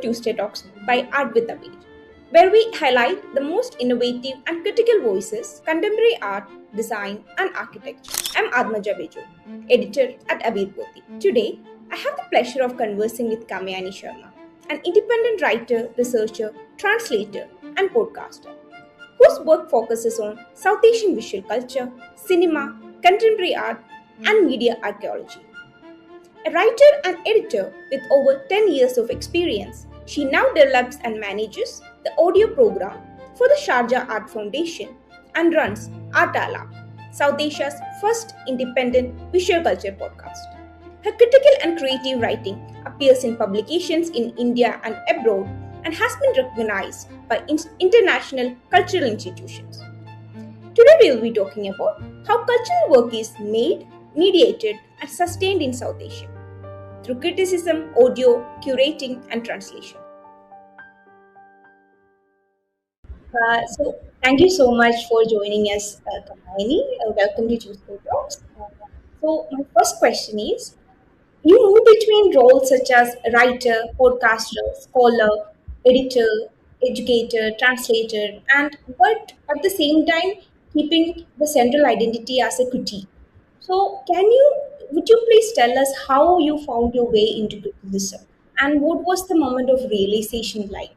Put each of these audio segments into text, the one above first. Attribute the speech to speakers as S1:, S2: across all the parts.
S1: Tuesday Talks by Art with Abir, where we highlight the most innovative and critical voices, contemporary art, design, and architecture. I'm Admaja Bejo, editor at Abir Poti. Today, I have the pleasure of conversing with Kamayani Sharma, an independent writer, researcher, translator, and podcaster, whose work focuses on South Asian visual culture, cinema, contemporary art, and media archaeology. A writer and editor with over 10 years of experience, she now develops and manages the audio program for the Sharjah Art Foundation and runs Artala, South Asia's first independent visual culture podcast. Her critical and creative writing appears in publications in India and abroad and has been recognized by international cultural institutions. Today we will be talking about how cultural work is made, mediated, and sustained in South Asia through criticism, audio, curating, and translation. Thank you so much for joining us, Kamayani. Welcome to Tuesday Talks. My first question is: you move between roles such as writer, podcaster, scholar, editor, educator, translator, and but at the same time keeping the central identity as a critique. So, would you please tell us how you found your way into criticism and what was the moment of realization like?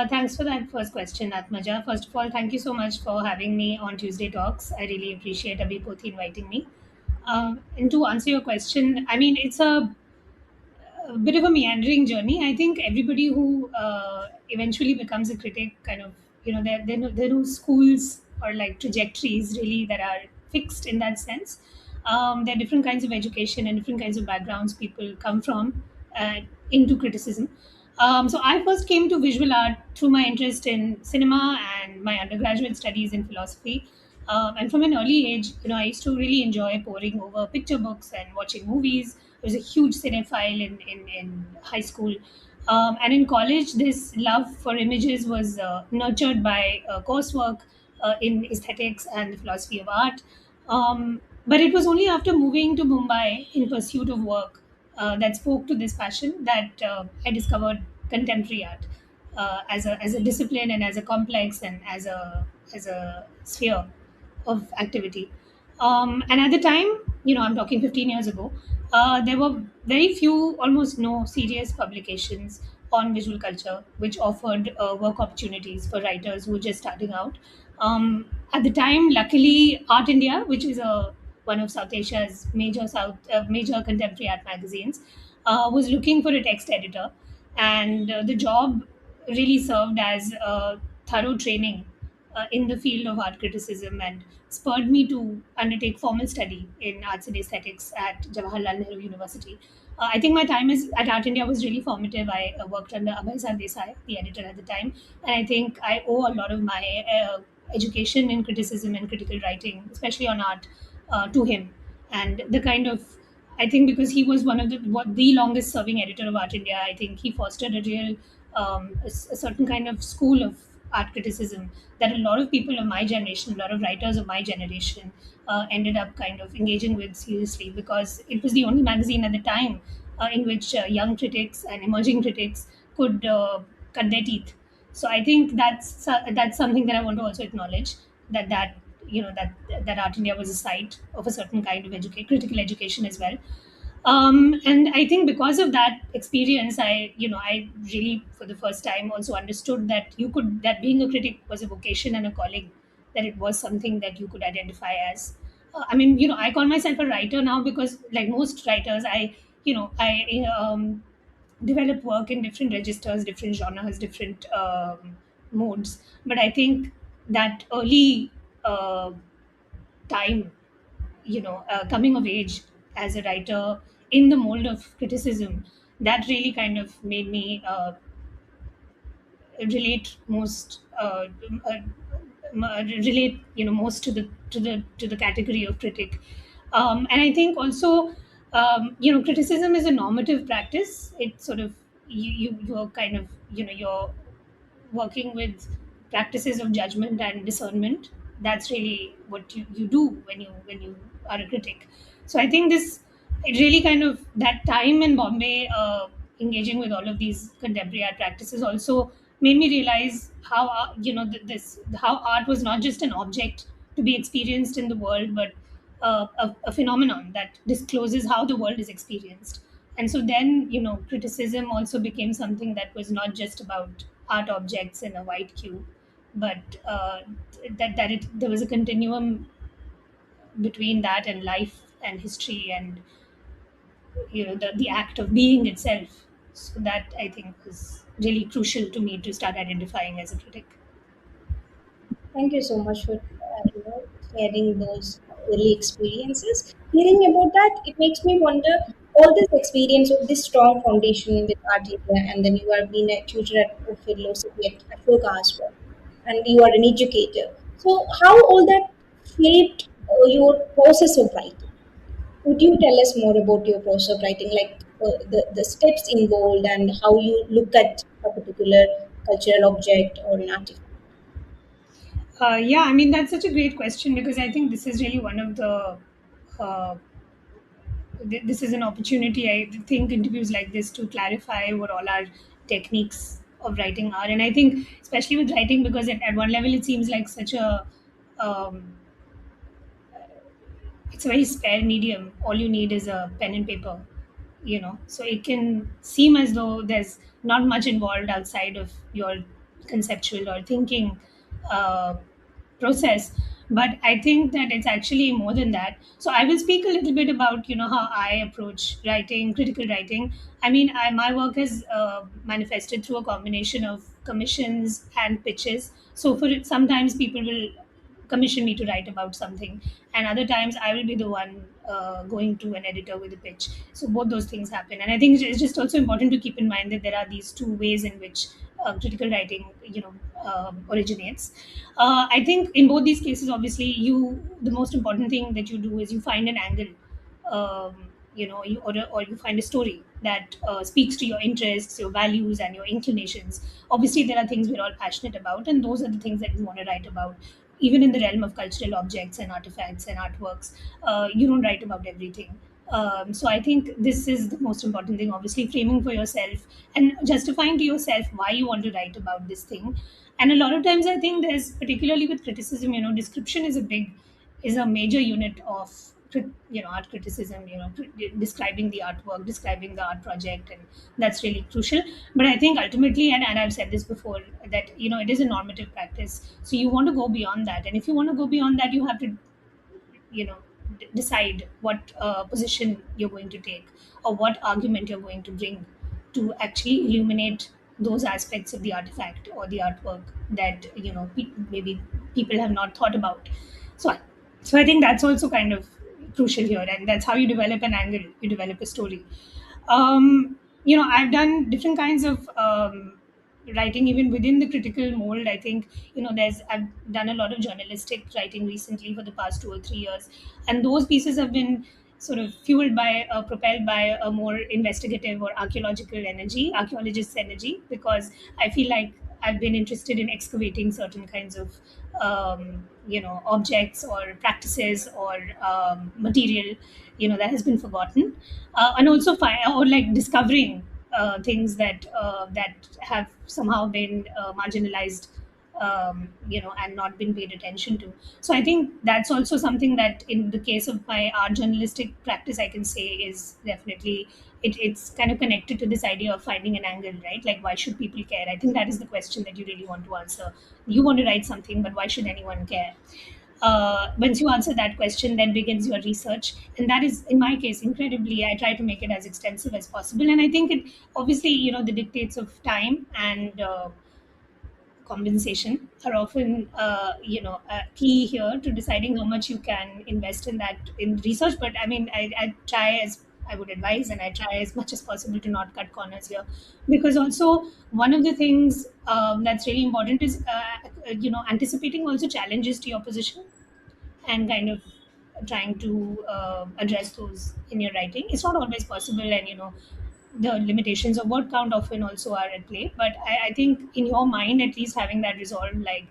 S2: Thanks for that first question, Atmaja. First of all, thank you so much for having me on Tuesday Talks. I really appreciate Abhipothi inviting me. And to answer your question, I mean, it's a bit of a meandering journey. I think everybody who eventually becomes a critic kind of, there are no schools or like trajectories really that are fixed in that sense. There are different kinds of education and different kinds of backgrounds people come from into criticism. So I first came to visual art through my interest in cinema and my undergraduate studies in philosophy. And from an early age, I used to really enjoy poring over picture books and watching movies. I was a huge cinephile in high school. And in college, this love for images was nurtured by coursework in aesthetics and the philosophy of art. But it was only after moving to Mumbai in pursuit of work that spoke to this passion that I discovered contemporary art as a discipline and as a complex and as a sphere of activity. And at the time, I'm talking 15 years ago, there were very few, almost no serious publications on visual culture which offered work opportunities for writers who were just starting out. At the time, luckily, Art India, which is one of South Asia's major contemporary art magazines, was looking for a text editor, and the job really served as a thorough training in the field of art criticism and spurred me to undertake formal study in arts and aesthetics at Jawaharlal Nehru University. I think my time at Art India was really formative. I worked under Abhay Sardesai, the editor at the time, and I think I owe a lot of my education in criticism and critical writing, especially on art, to him. And the kind of, I think because he was one of the longest serving editor of Art India, I think he fostered a real a certain kind of school of art criticism that a lot of people of my generation, a lot of writers of my generation, ended up kind of engaging with seriously, because it was the only magazine at the time in which young critics and emerging critics could cut their teeth. So I think that's something that I want to also acknowledge, that that Art India was a site of a certain kind of critical education as well. And I think because of that experience, I really for the first time also understood that being a critic was a vocation and a calling, that it was something that you could identify as. I mean, I call myself a writer now because, like most writers, I develop work in different registers, different genres, different modes. But I think that early uh, time, coming of age as a writer in the mold of criticism, that really kind of made me relate most relate most to the category of critic. And I think also, criticism is a normative practice. It's sort of, you're kind of, you're working with practices of judgment and discernment. That's really what you do when you are a critic. So I think this, it really kind of, that time in Bombay, engaging with all of these contemporary art practices also made me realize how this how art was not just an object to be experienced in the world, but a phenomenon that discloses how the world is experienced. And so then, criticism also became something that was not just about art objects in a white cube, but there was a continuum between that and life and history and the act of being itself. So that, I think, was really crucial to me to start identifying as a critic.
S1: Thank you so much for sharing those early experiences. Hearing about that, it makes me wonder all this experience of this strong foundation with Art India, and then you have been a tutor at philosophy at Ashoka as well, and you are an educator. So, how all that shaped your process of writing? Could you tell us more about your process of writing, like the steps involved and how you look at a particular cultural object or an artifact?
S2: Yeah, I mean, that's such a great question because I think this is really one of the uh, this is an opportunity. I think interviews like this to clarify what all our techniques of writing are, and I think especially with writing because at one level it seems like such a um, it's a very spare medium. All you need is a pen and paper, so it can seem as though there's not much involved outside of your conceptual or thinking uh, process. But I think that it's actually more than that. So I will speak a little bit about how I approach writing, critical writing. I mean, my work has manifested through a combination of commissions and pitches. So for it, sometimes people will commission me to write about something, and other times I will be the one going to an editor with a pitch. So both those things happen, and I think it's just also important to keep in mind that there are these two ways in which critical writing originates. I think in both these cases, obviously, the most important thing that you do is you find an angle, or you find a story that speaks to your interests, your values, and your inclinations. Obviously, there are things we're all passionate about, and those are the things that we want to write about. Even in the realm of cultural objects and artifacts and artworks, you don't write about everything. So I think this is the most important thing. Obviously, framing for yourself and justifying to yourself why you want to write about this thing. And a lot of times, I think there's particularly with criticism, description is a major unit of art criticism. Describing the artwork, describing the art project, and that's really crucial. But I think ultimately, and I've said this before, that it is a normative practice. So you want to go beyond that, and if you want to go beyond that, you have to you know decide what position you're going to take or what argument you're going to bring to actually illuminate those aspects of the artifact or the artwork that maybe people have not thought about. So I, so I think that's also kind of crucial here, and that's how you develop an angle, you develop a story. I've done different kinds of writing even within the critical mold. I think I've done a lot of journalistic writing recently for the past 2 or 3 years, and those pieces have been sort of fueled by propelled by a more investigative or archaeologist's energy, because I feel like I've been interested in excavating certain kinds of objects or practices or material that has been forgotten, and also or like discovering things that have somehow been marginalized, and not been paid attention to. So I think that's also something that, in the case of my art journalistic practice, I can say is definitely it's kind of connected to this idea of finding an angle, right? Like, why should people care? I think that is the question that you really want to answer. You want to write something, but why should anyone care? Once you answer that question, then begins your research, and that is, in my case, incredibly, I try to make it as extensive as possible. And I think it obviously, the dictates of time and compensation are often key here to deciding how much you can invest in that, in research. But I mean, I try, as I would advise, and I try as much as possible to not cut corners here, because also one of the things that's really important is anticipating also challenges to your position and kind of trying to address those in your writing. It's not always possible, and the limitations of word count often also are at play. But I think in your mind, at least, having that resolved, like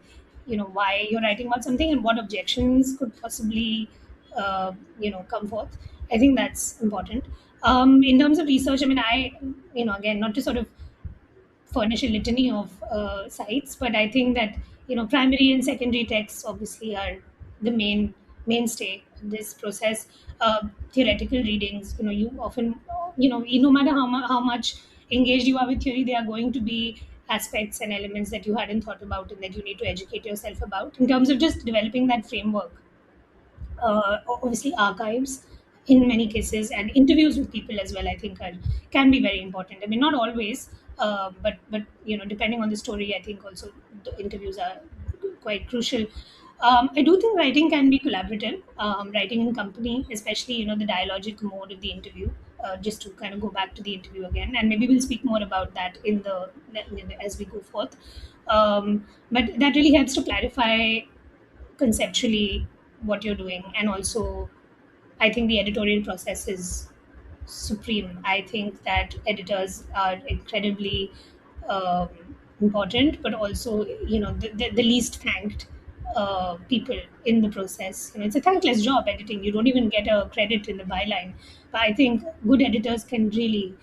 S2: why you're writing about something and what objections could possibly come forth. I think that's important. In terms of research, I mean, again, not to sort of furnish a litany of sites, but I think that primary and secondary texts obviously are the mainstay of this process. Theoretical readings, you often, no matter how much engaged you are with theory, there are going to be aspects and elements that you hadn't thought about and that you need to educate yourself about in terms of just developing that framework. Obviously archives in many cases, and interviews with people as well, I think can be very important. I mean, not always, but depending on the story, I think also the interviews are quite crucial. I do think writing can be collaborative, writing in company, especially the dialogic mode of the interview. Just to kind of go back to the interview again, and maybe we'll speak more about that as we go forth. But that really helps to clarify conceptually what you're doing, and also I think the editorial process is supreme. I think that editors are incredibly um, important, but also the least thanked people in the process. It's a thankless job, editing. You don't even get a credit in the byline, but I think good editors can really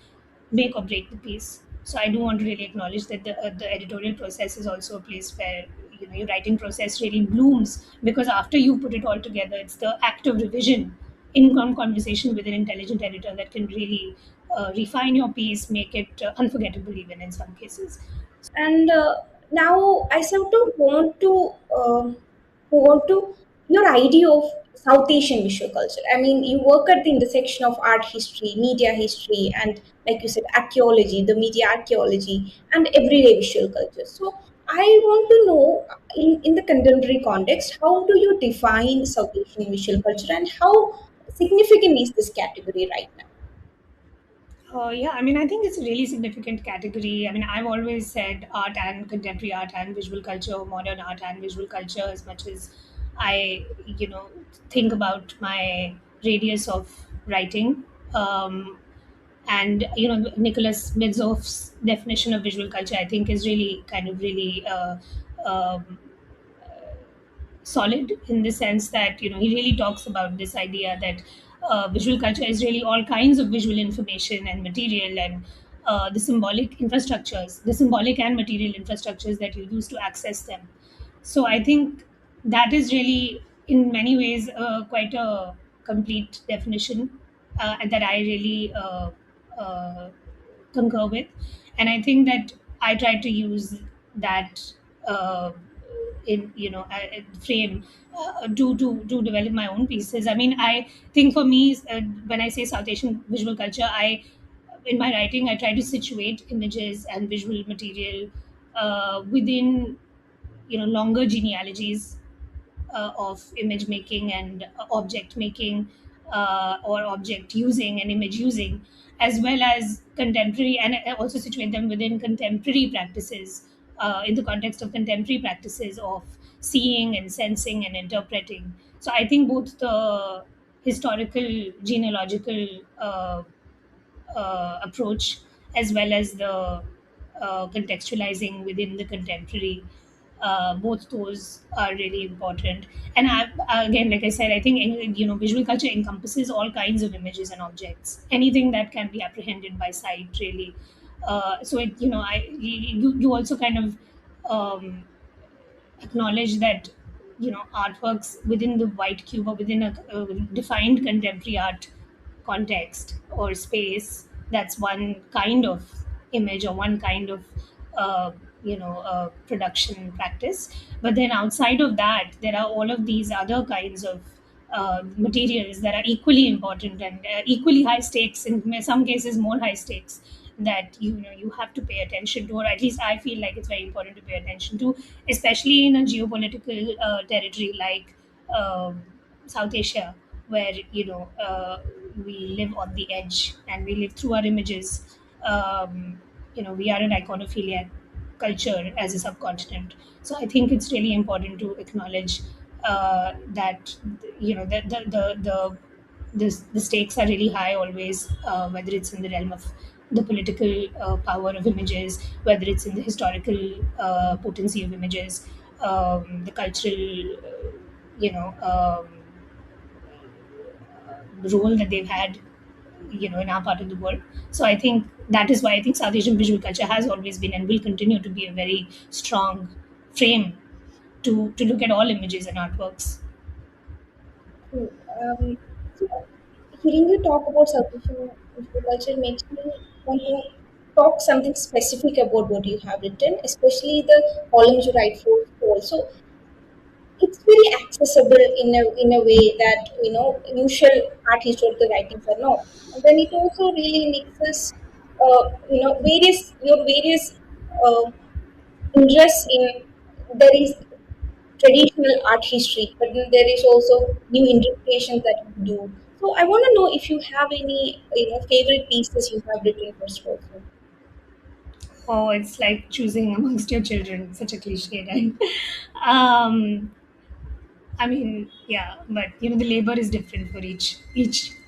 S2: make or break the piece. So I do want to really acknowledge that the editorial process is also a place where your writing process really blooms, because after you put it all together, it's the act of revision in conversation with an intelligent editor that can really refine your piece, make it unforgettable even in some cases.
S1: And now I sort of want to your idea of South Asian visual culture. I mean, you work at the intersection of art history, media history, and like you said, archaeology, the media archaeology, and everyday visual culture. So I want to know, in the contemporary context, how do you define South Asian visual culture, and how significant is this category right now?
S2: Yeah, I mean, I think it's a really significant category. I mean, I've always said art and contemporary art and visual culture, modern art and visual culture, as much as I, think about my radius of writing. And Nicholas Midzov's definition of visual culture, I think, is really kind of really um, solid, in the sense that he really talks about this idea that visual culture is really all kinds of visual information and material, and the symbolic and material infrastructures that you use to access them. So I think that is really, in many ways, quite a complete definition, and that I really concur with. And I think that I try to use that uh, in frame to develop my own pieces. I mean, I think for me, when I say South Asian visual culture, I in my writing I try to situate images and visual material within longer genealogies of image making and object making, or object using and image using, as well as contemporary, and also situate them within contemporary practices, in the context of contemporary practices of seeing and sensing and interpreting. So I think both the historical genealogical approach, as well as the contextualizing within the contemporary, both those are really important. And again, like I said, I think visual culture encompasses all kinds of images and objects, anything that can be apprehended by sight, really. So it you know I you also kind of um, acknowledge that artworks within the white cube, or within a defined contemporary art context or space, that's one kind of image or one kind of production practice. But then outside of that, there are all of these other kinds of materials that are equally important and equally high stakes, in some cases more high stakes, that you have to pay attention to, or at least I feel like it's very important to pay attention to, especially in a geopolitical territory like South Asia, where we live on the edge and we live through our images. We are an iconophiliac culture as a subcontinent, so I think it's really important to acknowledge that the stakes are really high always, whether it's in the realm of the political power of images, whether it's in the historical potency of images, the cultural, you know, um, role that they've had in our part of the world. So I think that is why I think South Asian visual culture has always been and will continue to be a very strong frame to look at all images and artworks.
S1: True. So hearing you talk about South Asian culture makes me want to talk something specific about what you have written, especially the columns you write for school. So it's very accessible in a way that usual art historical writings are not. And then it also really mixes various your various uh, interests in there is traditional art history, but then there is also new interpretations that you do. So I want to know if you have any favorite pieces you have written first also.
S2: Oh, it's like choosing amongst your children, such a cliche, right? um, I mean, yeah, but the labor is different for each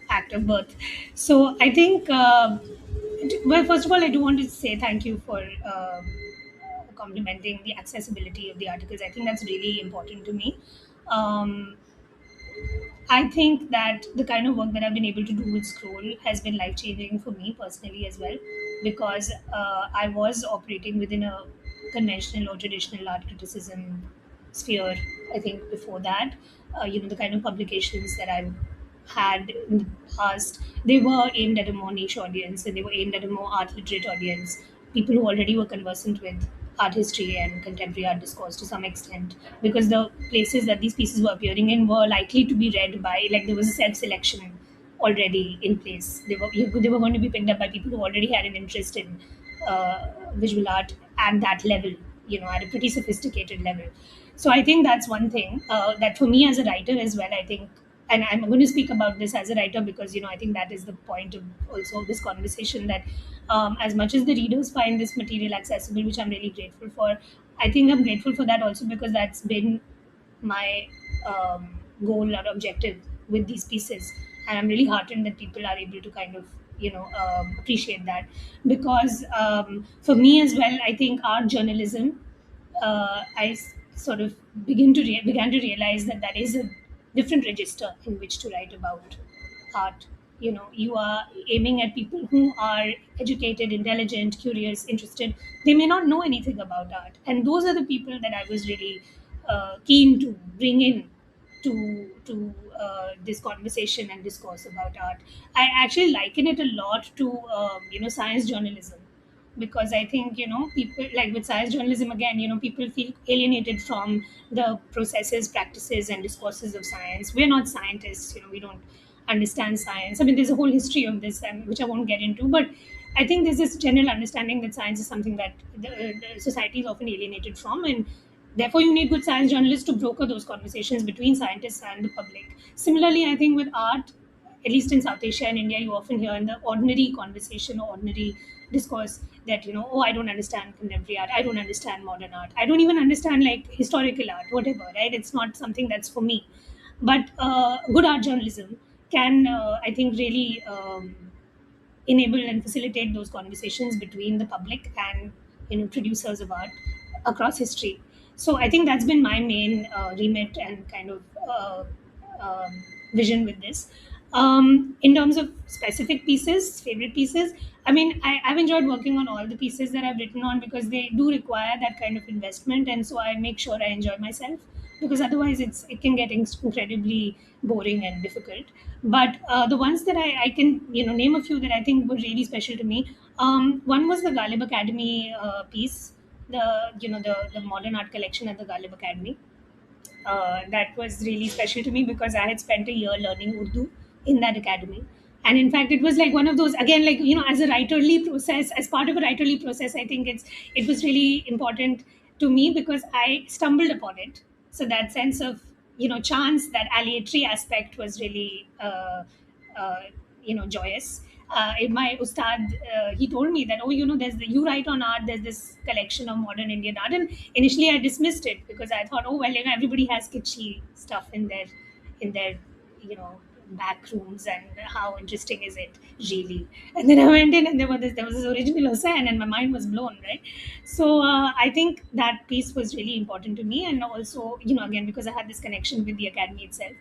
S2: act of birth. So I think, well, first of all, I do want to say thank you for complimenting the accessibility of the articles. I think that's really important to me. Um, I think that the kind of work that I've been able to do with Scroll has been life changing for me personally as well, because I was operating within a conventional or traditional art criticism sphere. I think before that, the kind of publications that I've had in the past, they were aimed at a more niche audience and they were aimed at a more art literate audience, people who already were conversant with art history and contemporary art discourse to some extent, because the places that these pieces were appearing in were likely to be read by, like, there was a self selection already in place. They were going to be picked up by people who already had an interest in visual art at that level, at a pretty sophisticated level. So I think that's one thing that for me as a writer as well, I think, and I'm going to speak about this as a writer because I think that is the point of also this conversation, that as much as the readers find this material accessible, which I'm really grateful for, I think I'm grateful for that also because that's been my goal or objective with these pieces, and I'm really heartened that people are able to kind of appreciate that, because for me as well, I think art journalism, sort of began to realize that that is a different register in which to write about art. You are aiming at people who are educated, intelligent, curious, interested. They may not know anything about art, and those are the people that I was really keen to bring in to this conversation and discourse about art. I actually liken it a lot to science journalism, because I think people, like with science journalism again, people feel alienated from the processes, practices, and discourses of science. We're not scientists, we don't understand science. I mean, there's a whole history of this, and which I won't get into, but I think there's this general understanding that science is something that the society is often alienated from, and therefore you need good science journalists to broker those conversations between scientists and the public. Similarly, I think with art, at least in South Asia and India, you often hear in the ordinary conversation or ordinary discourse that, oh, I don't understand contemporary art, I don't understand modern art, I don't even understand like historical art, whatever, right? It's not something that's for me. But good art journalism can, I think, really enable and facilitate those conversations between the public and producers of art across history. So I think that's been my main remit and kind of vision with this. In terms of specific pieces, favorite pieces, I mean, I've enjoyed working on all the pieces that I've written on because they do require that kind of investment, and so I make sure I enjoy myself, because otherwise it can get incredibly boring and difficult. But the ones that I can name a few that I think were really special to me. One was the Ghalib Academy piece, the modern art collection at the Ghalib Academy. That was really special to me because I had spent a year learning Urdu in that academy. And in fact, it was like one of those, again, like, as a writerly process, as part of a writerly process, I think it was really important to me because I stumbled upon it. So that sense of, chance, that aleatory aspect was really, uh, joyous. My ustad, he told me that, oh, you write on art, there's this collection of modern Indian art. And initially I dismissed it because I thought, oh, well, everybody has kitschy stuff in their, you know, back rooms, and how interesting is it really? And then I went in and there was this original Hussain, and my mind was blown, right? So I think that piece was really important to me. And also, again, because I had this connection with the academy itself.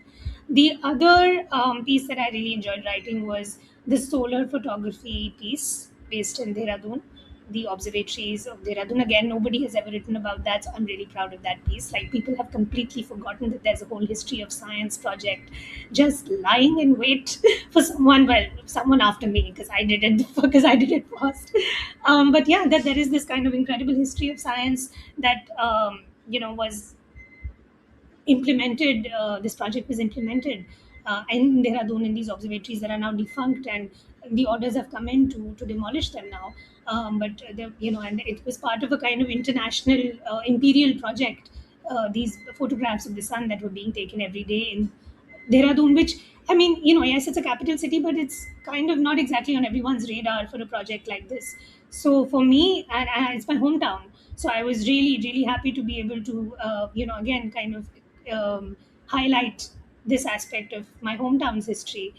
S2: The other piece that I really enjoyed writing was the solar photography piece based in Dehradun, the observatories of Dehradun. Again, nobody has ever written about that, so I'm really proud of that piece. Like, people have completely forgotten that there's a whole history of science project just lying in wait for someone, well, someone after me, because I did it because I did it first. But yeah, that there is this kind of incredible history of science that was implemented. This project was implemented in Dehradun in these observatories that are now defunct, and the orders have come in to demolish them now. And it was part of a kind of international imperial project. These photographs of the sun that were being taken every day in Dehradun, which, I mean, yes, it's a capital city, but it's kind of not exactly on everyone's radar for a project like this. So for me, and it's my hometown, so I was really, really happy to be able to, again, kind of highlight this aspect of my hometown's history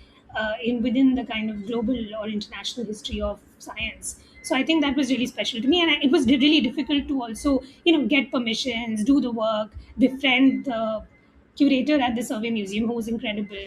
S2: in within the kind of global or international history of science. So I think that was really special to me, and it was really difficult to also, get permissions, do the work, befriend the curator at the Survey Museum, who was incredible,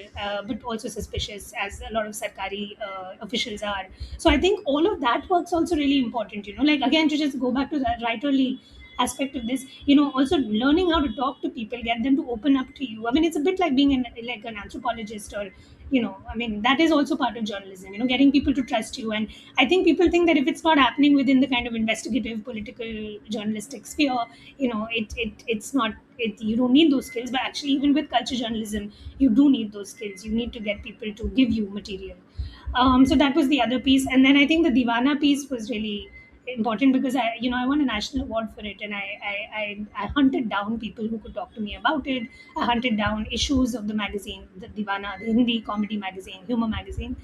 S2: but also suspicious, as a lot of Sarkari officials are. So I think all of that work's also really important, like, again, to just go back to that writerly aspect of this, also learning how to talk to people, get them to open up to you. I mean, it's a bit like being like an anthropologist, or, I mean, that is also part of journalism, getting people to trust you. And I think people think that if it's not happening within the kind of investigative, political, journalistic sphere, it's not, you don't need those skills. But actually, even with culture journalism, you do need those skills. You need to get people to give you material. So that was the other piece. And then I think the Divana piece was really important, because I won a national award for it, and I hunted down people who could talk to me about it. I hunted down issues of the magazine, the Divana, the Hindi comedy magazine, humor magazine.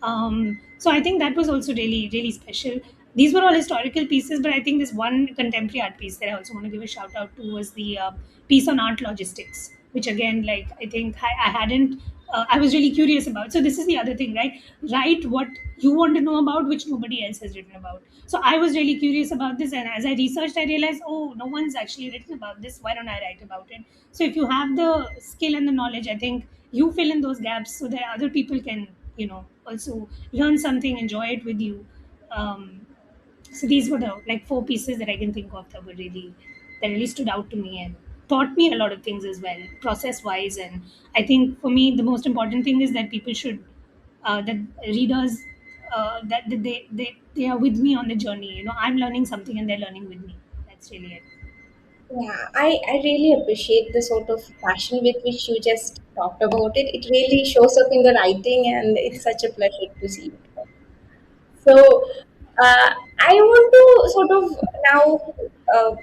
S2: So I think that was also really, really special. These were all historical pieces, but I think this one contemporary art piece that I also want to give a shout out to was the piece on art logistics, which, again, like, I think I hadn't. I was really curious about. So this is the other thing, right? Write what you want to know about, which nobody else has written about. So I was really curious about this, and as I researched, I realized, oh, no one's actually written about this. Why don't I write about it? So if you have the skill and the knowledge, I think you fill in those gaps so that other people can, also learn something, enjoy it with you. Um, so these were the, like, four pieces that I can think of that really stood out to me and taught me a lot of things as well, process wise. And I think for me, the most important thing is that people should, that readers, that they are with me on the journey. I'm learning something and they're learning with me. That's really it.
S1: Yeah, I really appreciate the sort of passion with which you just talked about it. It really shows up in the writing, and it's such a pleasure to see it. So, I want to sort of now uh,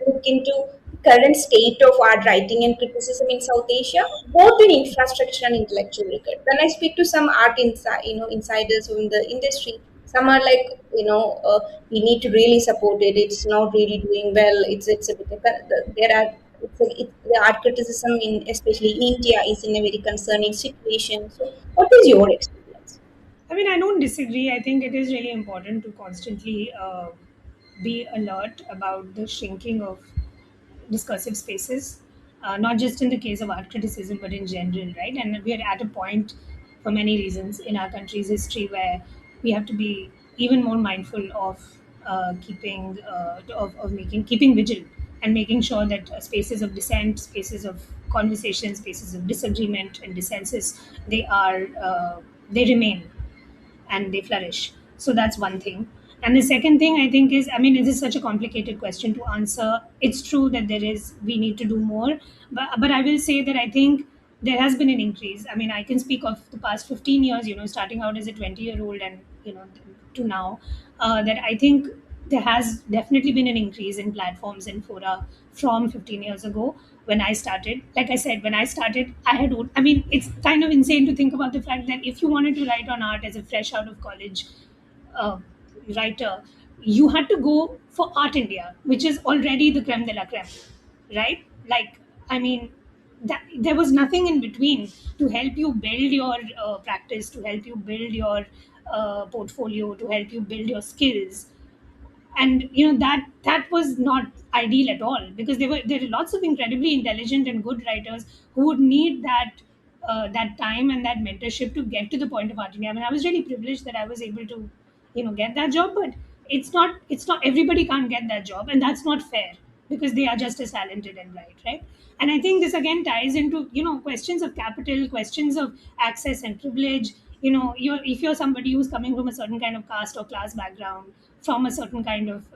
S1: look into current state of art writing and criticism in South Asia, both in infrastructure and intellectual record. When I speak to some insiders in the industry, some are like, we need to really support it. It's not really doing well. It's a bit. There are. The art criticism in, especially in India, is in a very concerning situation. So, what is your experience?
S2: I mean, I don't disagree. I think it is really important to constantly be alert about the shrinking of discursive spaces, not just in the case of art criticism, but in general, right? And we are at a point, for many reasons, in our country's history where we have to be even more mindful of keeping vigil, and making sure that spaces of dissent, spaces of conversation, spaces of disagreement and dissensus, they remain and they flourish. So that's one thing. And the second thing, I think, is, I mean, it is such a complicated question to answer. It's true that we need to do more, but I will say that I think there has been an increase. I mean, I can speak of the past 15 years, starting out as a 20-year-old, and, to now, that I think there has definitely been an increase in platforms and fora from 15 years ago when I started. Like I said, when I started, I mean, it's kind of insane to think about the fact that if you wanted to write on art as a fresh out of college uh, writer, you had to go for Art India, which is already the creme de la creme, right? Like, I mean, there was nothing in between to help you build your practice, to help you build your portfolio, to help you build your skills. And that was not ideal at all, because there are lots of incredibly intelligent and good writers who would need that that time and that mentorship to get to the point of art India. I mean, I was really privileged that I was able to, get that job, but it's not everybody can't get that job, and that's not fair because they are just as talented and bright, right? And I think this again ties into questions of capital, questions of access and privilege. If you're somebody who's coming from a certain kind of caste or class background, from a certain kind of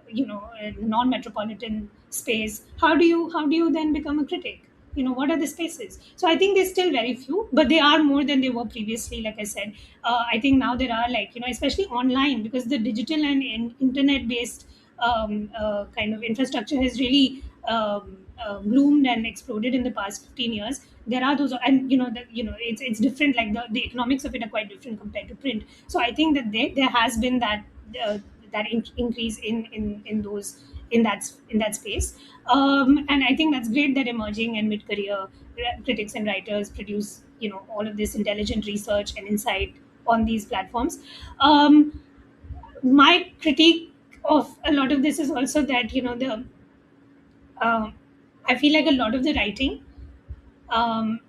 S2: non-metropolitan space, how do you then become a critic? What are the spaces? So I think there's still very few, but they are more than they were previously. Like I said, I think now there are, like, especially online, because the digital and internet based kind of infrastructure has really bloomed and exploded in the past 15 years. There are those, and it's different, like the economics of it are quite different compared to print. So I think that there has been uh, that increase in those, in that space. And I think that's great that emerging and mid-career critics and writers produce all of this intelligent research and insight on these platforms. My critique of a lot of this is also that the I feel like a lot of the writing,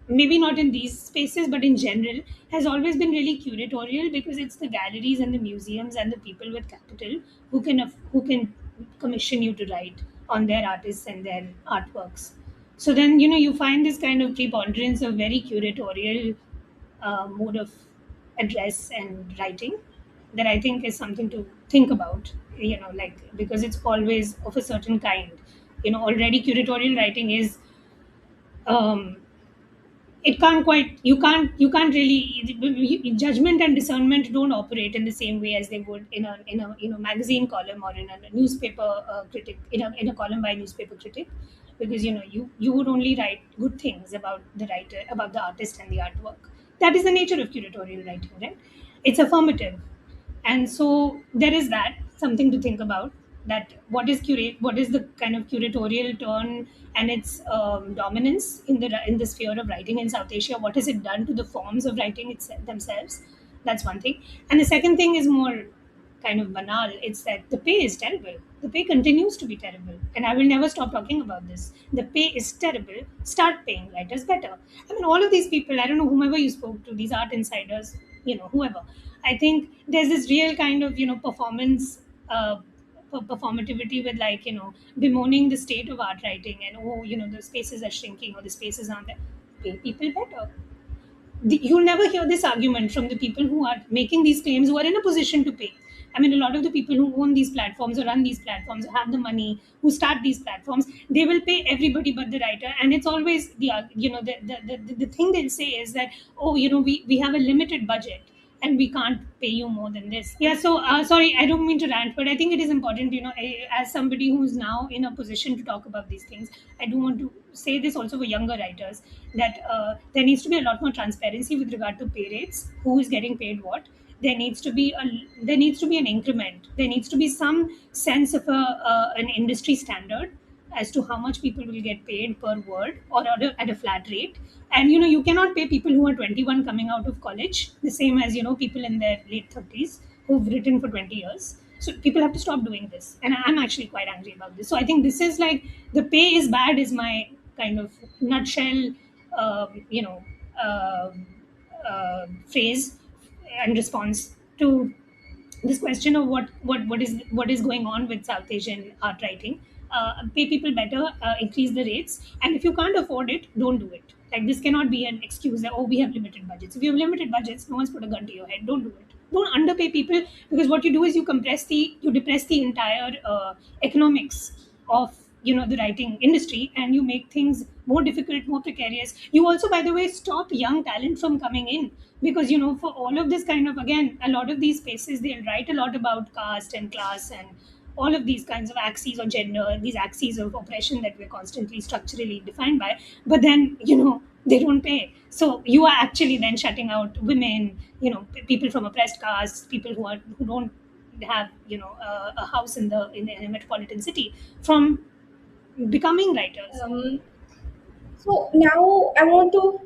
S2: maybe not in these spaces, but in general, has always been really curatorial, because it's the galleries and the museums and the people with capital who can commission you to write on their artists and their artworks. So then you find this kind of preponderance of very curatorial mode of address and writing, that I think is something to think about. Like, because it's always of a certain kind. Already curatorial writing is, um, it can't quite you can't really, judgment and discernment don't operate in the same way as they would in a magazine column, or in a newspaper critic, in a column by a newspaper critic, because you would only write good things about the writer, about the artist and the artwork. That is the nature of curatorial writing, right? It's affirmative. And so there is that something to think about, that what is the kind of curatorial turn and its dominance in the sphere of writing in South Asia. What has it done to the forms of writing themselves? That's one thing. And the second thing is more kind of banal. It's that the pay is terrible. The pay continues to be terrible, and I will never stop talking about this. The pay is terrible. Start paying writers better. I mean, all of these people, I don't know, whomever you spoke to, these art insiders, whoever, I think there's this real kind of performance, performativity, with, like, bemoaning the state of art writing, and, oh, the spaces are shrinking, or the spaces aren't there. Pay people better. You'll never hear this argument from the people who are making these claims, who are in a position to pay. I mean, a lot of the people who own these platforms, or run these platforms, or have the money, who start these platforms, they will pay everybody but the writer. And it's always the thing they'll say is that, oh, we have a limited budget, and we can't pay you more than this. Yeah, so sorry, I don't mean to rant, but I think it is important, as somebody who's now in a position to talk about these things, I do want to say this also for younger writers, that there needs to be a lot more transparency with regard to pay rates, who is getting paid what. There needs to be an increment. There needs to be some sense of an industry standard as to how much people will get paid per word, or at a flat rate. And you cannot pay people who are 21 coming out of college the same as people in their late 30s who've written for 20 years. So people have to stop doing this, and I'm actually quite angry about this. So I think this is like, the pay is bad is my kind of nutshell, um, you know phrase and response to this question of what is going on with South Asian art writing. Pay people better, increase the rates, and if you can't afford it, don't do it. Like, this cannot be an excuse that, oh, we have limited budgets. If you have limited budgets, no one's put a gun to your head. Don't do it. Don't underpay people, because what you do is you depress the entire economics of the writing industry, and you make things more difficult, more precarious. You also, by the way, stop young talent from coming in, because for all of this kind of, again, a lot of these spaces, they'll write a lot about caste and class and all of these kinds of axes or gender, these axes of oppression that we're constantly structurally defined by. But then they don't pay, so you are actually then shutting out women, people from oppressed castes, people who don't have a house in a metropolitan city, from becoming writers.
S1: So now I want to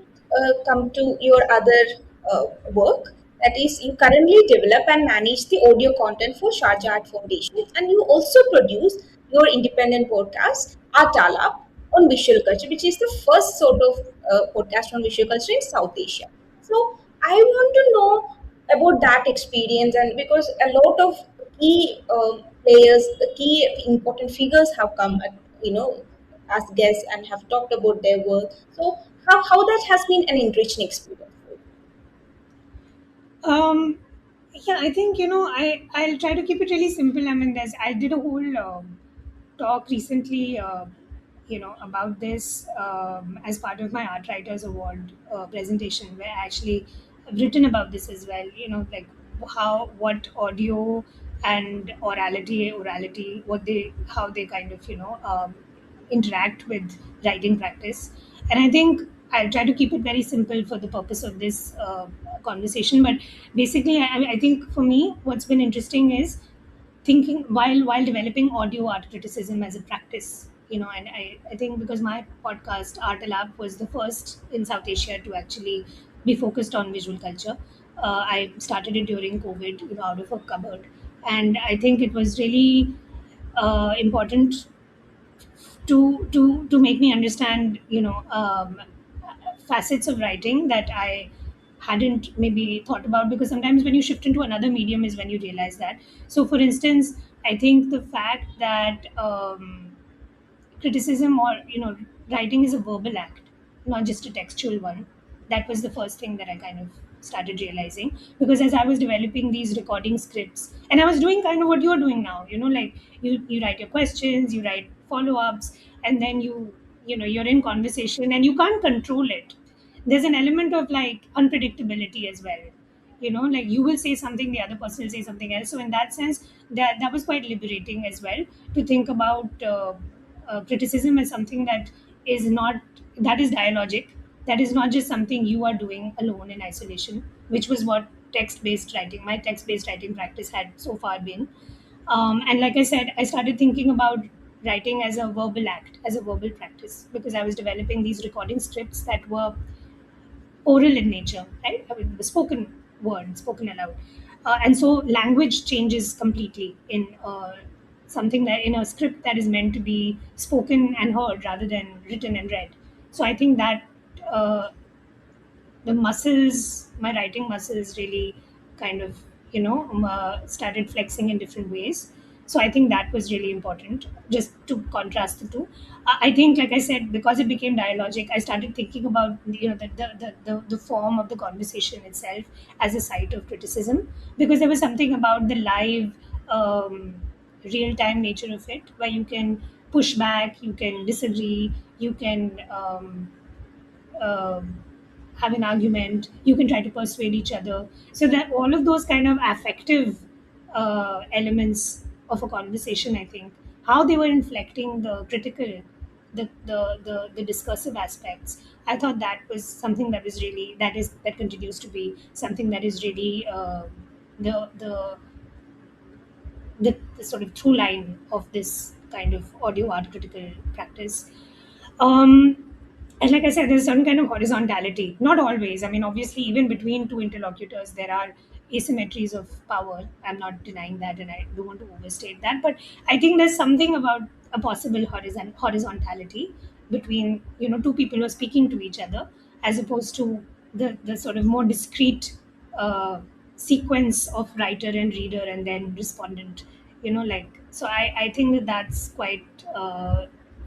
S1: come to your other work. That is, you currently develop and manage the audio content for Sharjah Art Foundation, and you also produce your independent podcast, Art Alap, on visual culture, which is the first sort of podcast on visual culture in South Asia. So I want to know about that experience, and because a lot of key players, the key important figures have come, as guests and have talked about their work. So how that has been an enriching experience for you?
S2: Um, yeah, I think I'll try to keep it really simple. I mean, I did a whole talk recently, about this as part of my Art Writers Award presentation, where I actually have written about this as well. Like what audio and orality, how they kind of interact with writing practice. And I think I'll try to keep it very simple for the purpose of this conversation. But basically, I think for me, what's been interesting is thinking while developing audio art criticism as a practice. And I think because my podcast Art Lab was the first in South Asia to actually be focused on visual culture. I started it during COVID, out of a cupboard. And I think it was really important to make me understand facets of writing that I hadn't maybe thought about, because sometimes when you shift into another medium is when you realize that. So for instance, I think the fact that criticism, or writing, is a verbal act, not just a textual one. That was the first thing that I kind of started realizing, because as I was developing these recording scripts, and I was doing kind of what you're doing now, like you write your questions, you write follow-ups, and then you're in conversation and you can't control it. There's an element of like unpredictability as well. Like you will say something, the other person will say something else. So in that sense, that was quite liberating as well, to think about criticism as something that is dialogic, that is not just something you are doing alone in isolation, which was what my text-based writing practice had so far been. And like I said, I started thinking about writing as a verbal act, as a verbal practice, because I was developing these recording scripts that were oral in nature, right? I mean, the spoken word, spoken aloud. And so language changes completely in something that in a script that is meant to be spoken and heard rather than written and read. So I think that uh, my writing muscles really kind of, started flexing in different ways. So I think that was really important, just to contrast the two. I think, like I said, because it became dialogic, I started thinking about, the form of the conversation itself as a site of criticism, because there was something about the live, um, real time nature of it, where you can push back, you can disagree, you can um, have an argument, you can try to persuade each other. So that all of those kind of affective elements of a conversation, I think, how they were inflecting the critical, the discursive aspects, I thought that was something that continues to be something that is really the, the the sort of through line of this kind of audio art critical practice. um, and like I said, there's some kind of horizontality. Not always. I mean, obviously, even between two interlocutors, there are asymmetries of power. I'm not denying that, and I don't want to overstate that. But I think there's something about a possible horizontality between two people who are speaking to each other, as opposed to the sort of more discrete uh, sequence of writer and reader and then respondent. Like, so I think that's quite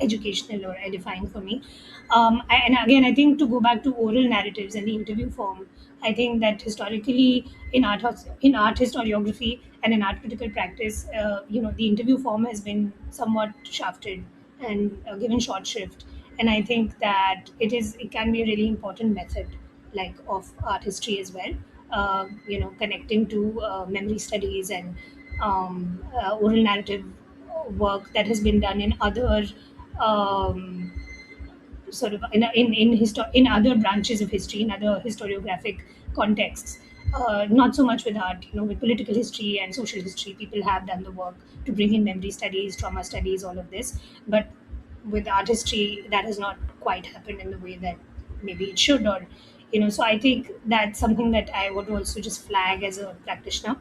S2: educational or edifying for me. And again, I think, to go back to oral narratives and the interview form, I think that historically in art historiography and in art critical practice, the interview form has been somewhat shafted and given short shrift. And I think that it can be a really important method, like, of art history as well. Connecting to memory studies and oral narrative work that has been done in other um, sort of in other branches of history, in other historiographic contexts. Not so much with art, with political history and social history, people have done the work to bring in memory studies, trauma studies, all of this. But with art history, that has not quite happened in the way that maybe it should, or so I think that's something that I would also just flag as a practitioner.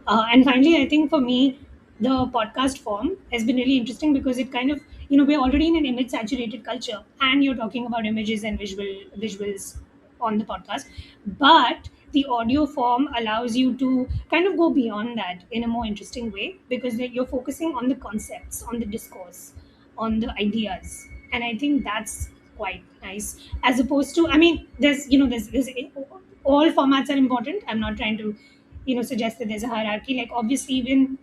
S2: And finally, I think for me, the podcast form has been really interesting because it kind of, we're already in an image saturated culture, and you're talking about images and visuals on the podcast, but the audio form allows you to kind of go beyond that in a more interesting way, because you're focusing on the concepts, on the discourse, on the ideas, and I think that's quite nice, as opposed to, I mean, there's all formats are important. I'm not trying to, suggest that there's a hierarchy. Like, obviously, even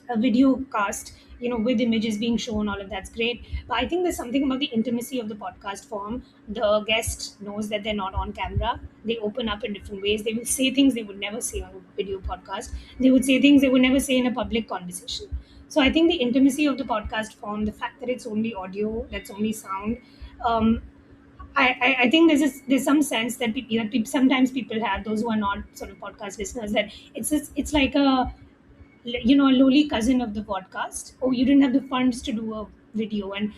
S2: a video cast, with images being shown, all of that's great. But I think there's something about the intimacy of the podcast form. The guest knows that they're not on camera. They open up in different ways. They will say things they would never say on a video podcast. They would say things they would never say in a public conversation. So I think the intimacy of the podcast form, the fact that it's only audio, that's only sound, um, I think there's some sense that sometimes people have, those who are not sort of podcast listeners, that it's like a lowly cousin of the podcast. Oh, you didn't have the funds to do a video. And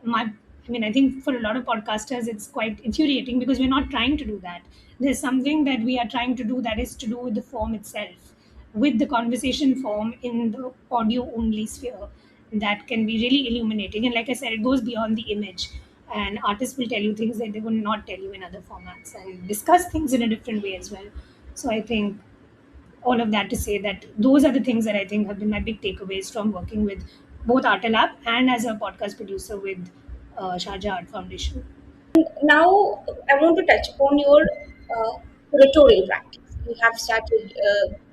S2: my I mean, I think for a lot of podcasters it's quite infuriating, because we're not trying to do that. There's something that we are trying to do, that is to do with the form itself, with the conversation form in the audio only sphere, that can be really illuminating. And like I said, it goes beyond the image, and artists will tell you things that they will not tell you in other formats, and discuss things in a different way as well. So I think all of that to say that those are the things that I think have been my big takeaways from working with both Artalab and as a podcast producer with Sharjah Art Foundation.
S1: Now, I want to touch upon your curatorial practice. You have started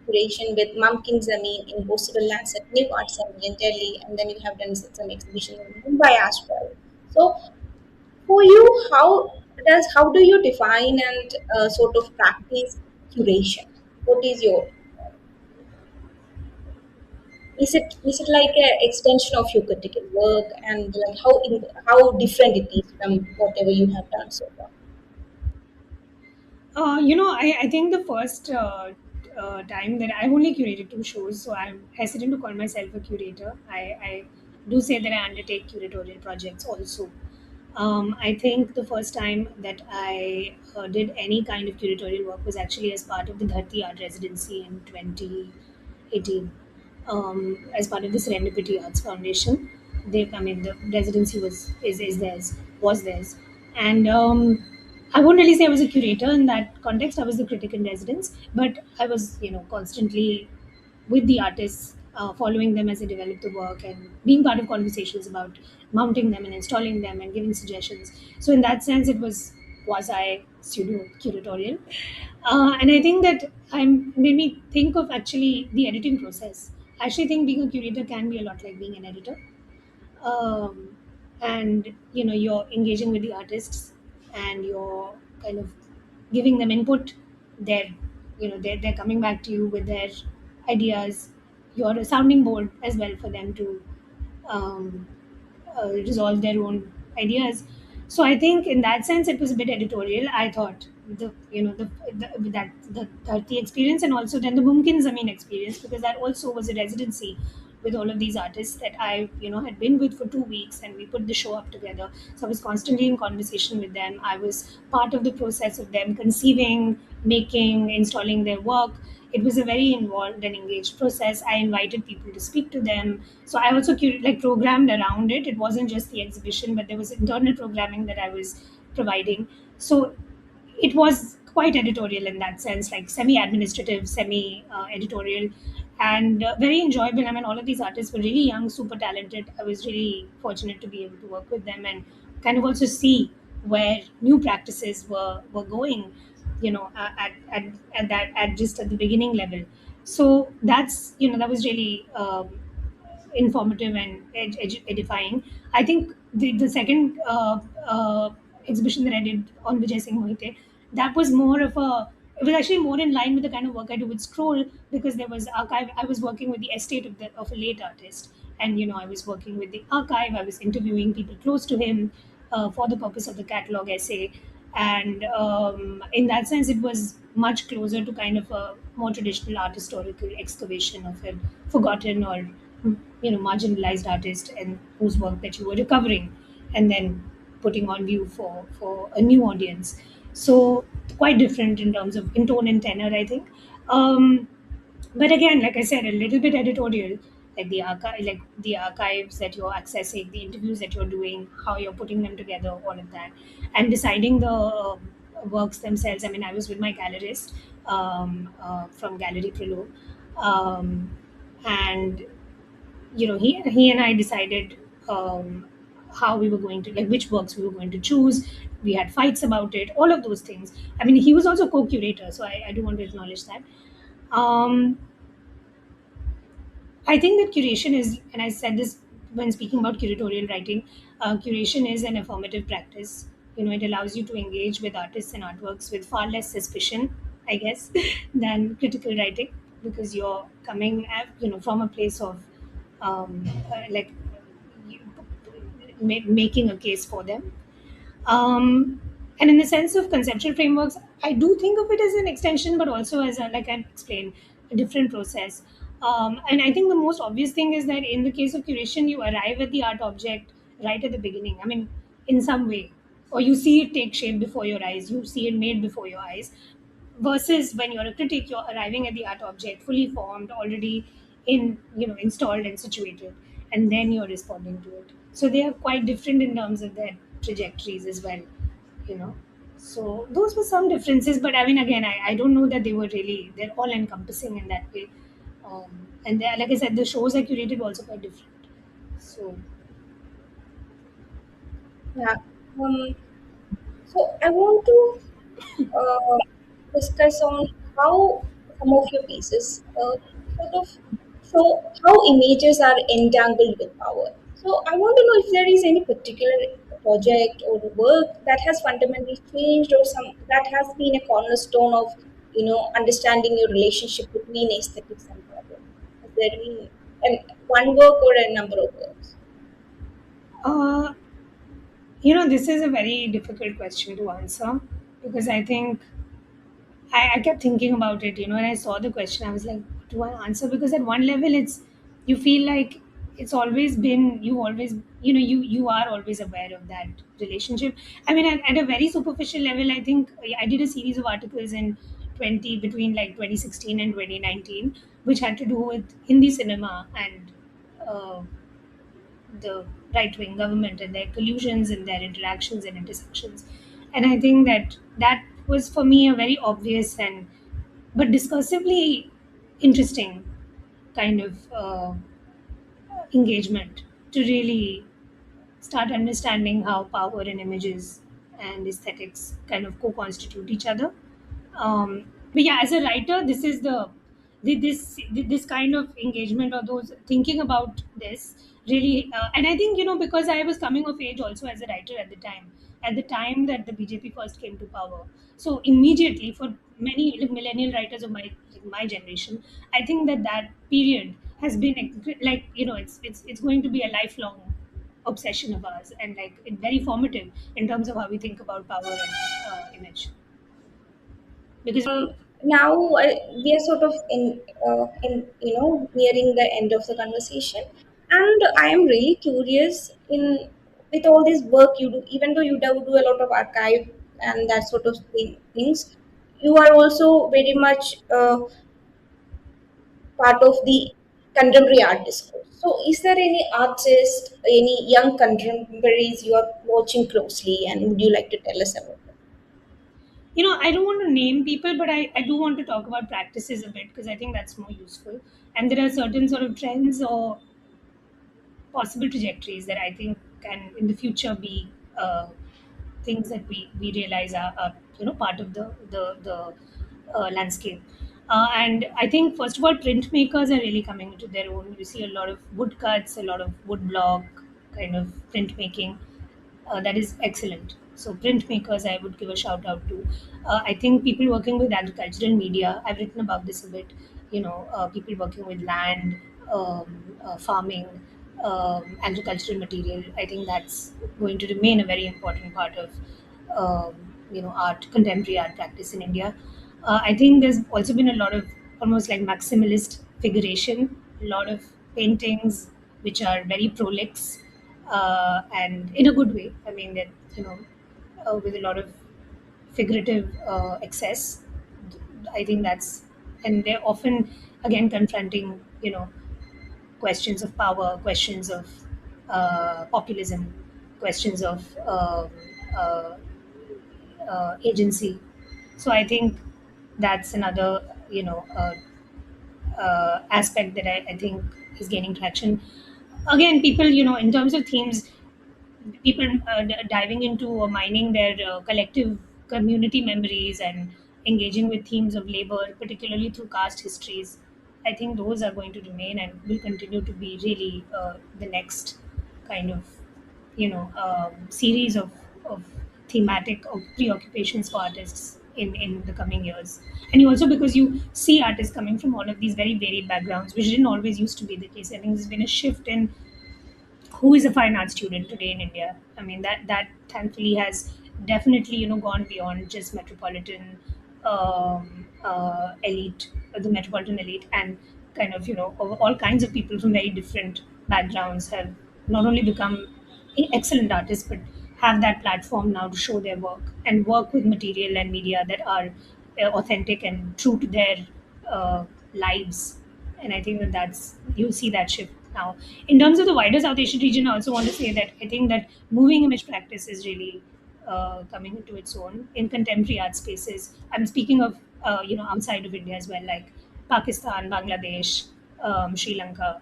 S1: curation with Mumkin Zameen in Possible Lands at New Art Center in Delhi, and then you have done some exhibition in Mumbai as well. So, for you, how do you define and sort of practice curation? What is your is it like an extension of your critical work, and like how different it is from whatever you have done so far?
S2: I think the first time that I've only curated two shows, so I'm hesitant to call myself a curator. I do say that I undertake curatorial projects also. I think the first time that I did any kind of curatorial work was actually as part of the Dharti Art Residency in 2018, as part of the Serendipity Arts Foundation. The residency is theirs, was theirs, and I won't really say I was a curator in that context. I was the critic in residence, but I was, constantly with the artists, following them as they develop the work, and being part of conversations about mounting them and installing them and giving suggestions. So in that sense, it was quasi pseudo curatorial, and I think that made me think of actually the editing process. I actually think being a curator can be a lot like being an editor, um, and you're engaging with the artists, and you're kind of giving them input. They're coming back to you with their ideas. You're a sounding board as well for them to um, resolve their own ideas. So I think in that sense it was a bit editorial. I thought the experience, and also then the Mumkin Zameen experience, because that also was a residency with all of these artists that I had been with for 2 weeks, and we put the show up together. So I was constantly in conversation with them. I was part of the process of them conceiving, making, installing their work. It was a very involved and engaged process. I invited people to speak to them, so I also programmed around it. It wasn't just the exhibition, but there was internal programming that I was providing. So it was quite editorial in that sense, like semi-administrative, semi-editorial, and very enjoyable. I mean, all of these artists were really young, super talented. I was really fortunate to be able to work with them and kind of also see where new practices were going, at just at the beginning level. So that was really informative and edifying. I think the second exhibition that I did on Vijay Singh Mohite, that was more of a, it was actually more in line with the kind of work I do with Scroll, because there was archive. I was working with the estate of a late artist, and I was working with the archive. I was interviewing people close to him for the purpose of the catalog essay, and in that sense, it was much closer to kind of a more traditional art historical excavation of a forgotten or marginalized artist, and whose work that you were recovering and then putting on view for a new audience. So quite different in terms of in tone and tenor, I think. um, but again, like I said, a little bit editorial, like the archives that you're accessing, the interviews that you're doing, how you're putting them together, all of that, and deciding the works themselves. I mean, I was with my gallerist from Gallery Prolo, um, and he and I decided how we were going to, like, which works we were going to choose. We had fights about it, all of those things. I mean, he was also co-curator, so I do want to acknowledge that. um, I think that curation is, and I said this when speaking about curatorial writing, curation is an affirmative practice. It allows you to engage with artists and artworks with far less suspicion, I guess, than critical writing, because you're coming, from a place of like you- making a case for them. And in the sense of conceptual frameworks, I do think of it as an extension, but also as a, like I explained, a different process. And I think the most obvious thing is that in the case of curation, you arrive at the art object right at the beginning. I mean, in some way, or you see it take shape before your eyes, you see it made before your eyes. Versus when you're a critic, you're arriving at the art object fully formed, already installed and situated, and then you're responding to it. So they are quite different in terms of their trajectories as well. you know so those were some differences, but I mean, again, I don't know that they're all encompassing in that way. And like I said, the shows I curated were also quite different. So
S1: Yeah. Um, so I want to uh, discuss on how some of your pieces sort of show how images are entangled with power. So I want to know if there is any particular project or work that has fundamentally changed, or some that has been a cornerstone of understanding your relationship between aesthetics and power. Has there been one work or a number of works?
S2: uh, this is a very difficult question to answer, because I think I kept thinking about it, and I saw the question, I was like, what do I answer? Because at one level, you feel like it's always been, you are always aware of that relationship. I mean, at a very superficial level, I think I did a series of articles in between like 2016 and 2019, which had to do with Hindi cinema and uh, the right wing government and their collusions and their interactions and intersections. And I think that was for me a very obvious and but discursively interesting kind of engagement to really start understanding how power and images and aesthetics kind of co-constitute each other. But yeah, as a writer, this is this kind of engagement, or those thinking about this really, and I think, because I was coming of age also as a writer at the time that the BJP first came to power. So immediately, for many like, millennial writers of my generation, I think that period has been like, it's going to be a lifelong obsession of ours, and like very formative in terms of how we think about power and image, because
S1: Now we are sort of in nearing the end of the conversation, and I am really curious in with all this work you do, even though you do a lot of archive and that sort of things, you are also very much part of the contemporary art discourse. So, is there any artist, any young contemporaries you are watching closely, and would you like to tell us about them?
S2: I don't want to name people, but I do want to talk about practices a bit, because I think that's more useful. And there are certain sort of trends or possible trajectories that I think can in the future be things that we realize are part of the landscape. And I think, first of all, printmakers are really coming into their own. You see a lot of woodcuts, a lot of woodblock kind of printmaking. That is excellent. So printmakers, I would give a shout out to. I think people working with agricultural media. I've written about this a bit. People working with land, farming, agricultural material. I think that's going to remain a very important part of art, contemporary art practice in India. I think there's also been a lot of almost like maximalist figuration, a lot of paintings which are very prolix, and in a good way. I mean that with a lot of figurative excess. I think that's, and they're often again confronting questions of power, questions of populism, questions of uh, agency. So I think that's another, aspect that I think is gaining traction. Again, people, in terms of themes, people diving into or mining their collective community memories and engaging with themes of labor, particularly through caste histories. I think those are going to remain and will continue to be really the next kind of, series of thematic or preoccupations for artists in the coming years. And you also, because you see artists coming from all of these very varied backgrounds, which didn't always used to be the case. I think there's been a shift in who is a fine art student today in India. I mean, that thankfully has definitely, gone beyond just metropolitan elite, the metropolitan elite, and kind of, all kinds of people from very different backgrounds have not only become excellent artists, but have that platform now to show their work and work with material and media that are authentic and true to their uh, lives. And I think that that's, you see that shift now. In terms of the wider South Asian region, I also want to say that I think that moving image practice is really coming into its own in contemporary art spaces. I'm speaking of outside of India as well, like Pakistan, Bangladesh, Sri Lanka.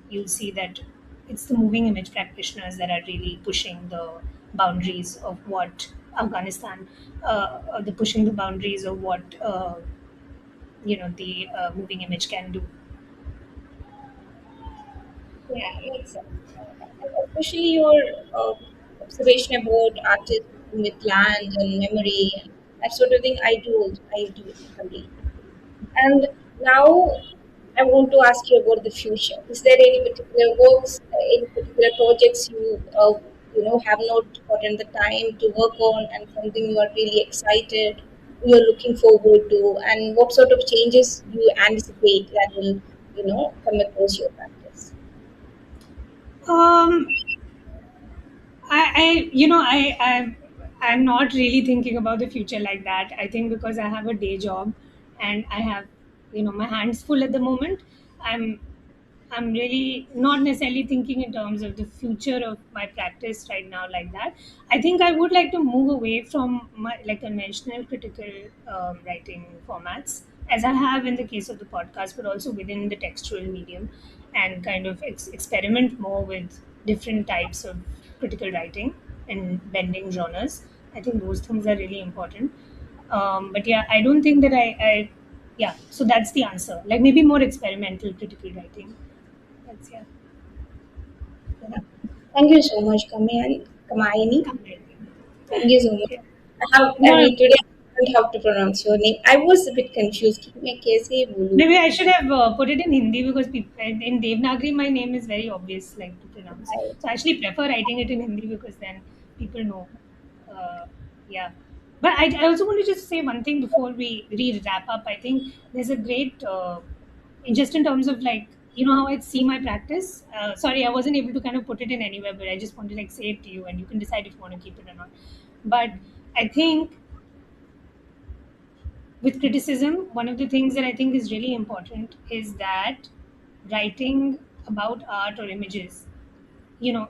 S2: You'll see that it's the moving image practitioners that are really pushing the boundaries of what Afghanistan, the pushing the boundaries of what the moving image can do.
S1: Yeah, makes sense. And especially your uh, observation about artists with land and memory, that sort of thing. I do agree. And now I want to ask you about the future. Is there any particular works, any particular projects you have not gotten the time to work on, and something you are really excited, you're looking forward to, and what sort of changes do you anticipate that will come across your practice?
S2: Um, I'm not really thinking about the future like that. I think because I have a day job and I have, my hands full at the moment. I'm I'm really not necessarily thinking in terms of the future of my practice right now like that. I think I would like to move away from my like conventional critical writing formats, as I have in the case of the podcast, but also within the textual medium, and kind of experiment more with different types of critical writing and bending genres. I think those things are really important. But yeah, I don't think that I yeah. So that's the answer. Like maybe more experimental critical writing. That's yeah.
S1: Yeah. Thank you so much, Kamayani.
S2: Completely.
S1: Thank you so much.
S2: Yeah.
S1: I
S2: No,
S1: mean, today I don't have to pronounce your name. I was a bit confused. कि मैं कैसे बोलूं?
S2: maybe I should have put it in Hindi because people, in Devanagari my name is very obvious like to pronounce.
S1: I,
S2: So I actually prefer writing it in Hindi because then people know. Uh, yeah. But I also want to just say one thing before we wrap up. I think there's a great, just in terms of like, how I see my practice. Sorry, I wasn't able to kind of put it in anywhere, but I just want to like say it to you and you can decide if you want to keep it or not. But I think with criticism, one of the things that I think is really important is that writing about art or images, you know,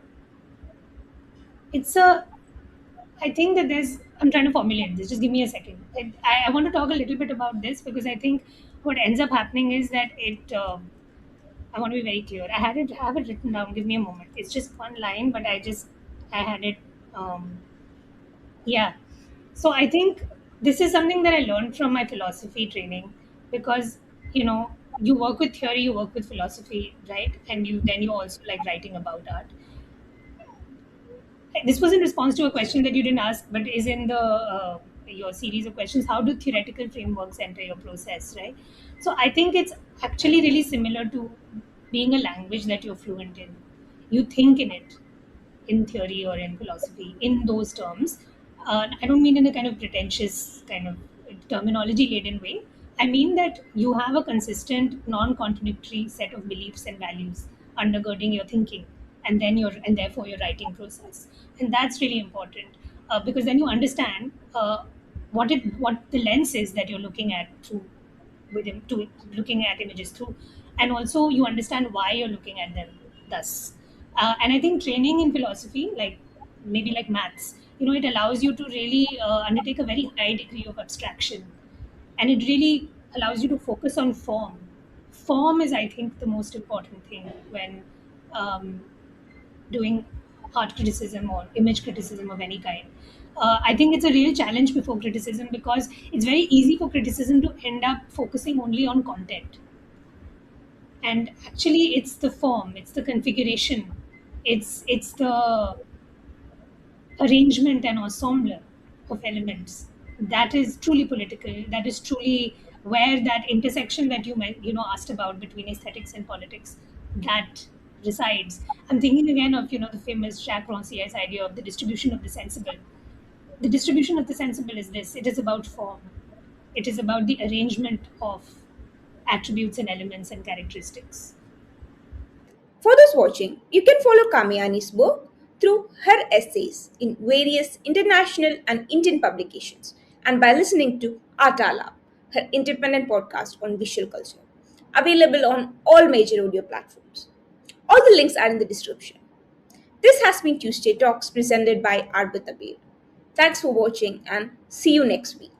S2: it's a, I think that there's, I'm trying to formulate this, just give me a second. I want to talk a little bit about this because I think what ends up happening is that I want to be very clear. I have it written down, give me a moment. It's just one line, but I had it, um, yeah. So I think this is something that I learned from my philosophy training because you work with theory, you work with philosophy, right? And you also like writing about art. This was in response to a question that you didn't ask, but is in the your series of questions. How do theoretical frameworks enter your process, right? So I think it's actually really similar to being a language that you're fluent in. You think in it in theory or in philosophy in those terms. I don't mean in a kind of pretentious kind of terminology laden way. I mean that you have a consistent, non contradictory set of beliefs and values undergirding your thinking and therefore your writing process. And that's really important because then you understand what the lens is that you're looking at through looking at images through. and also you understand why you're looking at them thus. And I think training in philosophy, like maybe like maths, it allows you to really undertake a very high degree of abstraction, and it really allows you to focus on form. Form is, I think, the most important thing when um, doing art criticism or image criticism of any kind. I think it's a real challenge before criticism, because it's very easy for criticism to end up focusing only on content. And actually, it's the form, it's the configuration, it's the arrangement and ensemble of elements that is truly political. That is truly where that intersection that you asked about between aesthetics and politics, that resides. I'm thinking again of the famous Jacques Rancière's idea of the distribution of the sensible. The distribution of the sensible is this: it is about form, it is about the arrangement of attributes and elements and characteristics.
S1: For those watching, you can follow Kamayani's work through her essays in various international and Indian publications and by listening to Artala, her independent podcast on visual culture, available on all major audio platforms. All the links are in the description. This has been Tuesday Talks presented by Arbit Abir. Thanks for watching and see you next week.